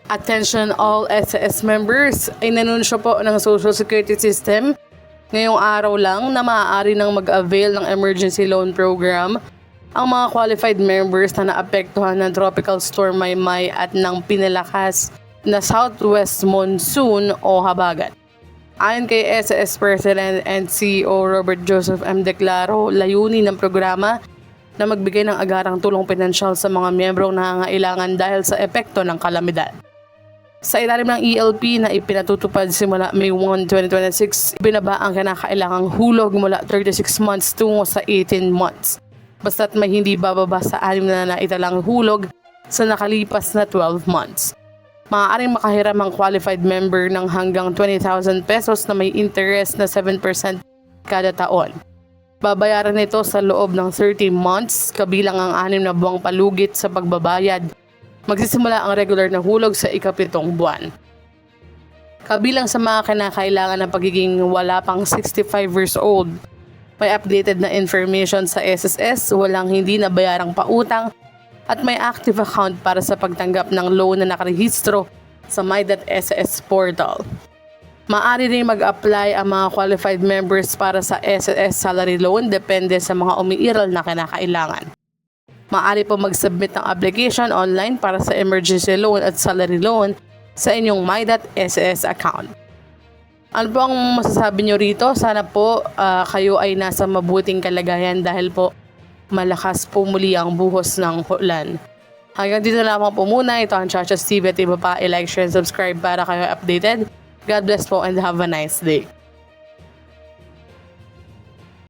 Attention all SSS members, ay nanunsyo po ng Social Security System ngayong araw lang na maaari nang mag-avail ng emergency loan program ang mga qualified members na naapektuhan ng Tropical Storm Maymay at ng pinalakas na Southwest Monsoon o habagat. Ayon kay SSS President and CEO Robert Joseph M. Declaro, layunin ng programa na magbigay ng agarang tulong pinansyal sa mga miyembrong nangangailangan dahil sa epekto ng kalamidad. Sa ilalim ng ELP na ipinatutupad simula May 1, 2026, binaba ang kinakailangang hulog mula 36 months tungo sa 18 months. Basta't may hindi bababa sa 6 na naitalang hulog sa nakalipas na 12 months. Maaaring makahiram ang qualified member ng hanggang 20,000 pesos na may interest na 7% kada taon. Babayaran nito sa loob ng 30 months kabilang ang 6 na buwang palugit sa pagbabayad. Magsisimula ang regular na hulog sa ika-7 buwan. Kabilang sa mga kinakailangan ng pagiging wala pang 65 years old, may updated na information sa SSS, walang hindi nabayarang pautang, at may active account para sa pagtanggap ng loan na nakarehistro sa My.SSS portal. Maaari rin mag-apply ang mga qualified members para sa SSS salary loan depende sa mga umiiral na kinakailangan. Maaari po mag-submit ng application online para sa emergency loan at salary loan sa inyong My.SSS account. Ano po ang masasabi nyo rito? Sana po kayo ay nasa mabuting kalagayan dahil po malakas po muli ang buhos ng ulan. Hanggang dito lamang po muna. Ito ang Chachas TV at iba pa. I-like, share, and subscribe para kayo updated. God bless po and have a nice day.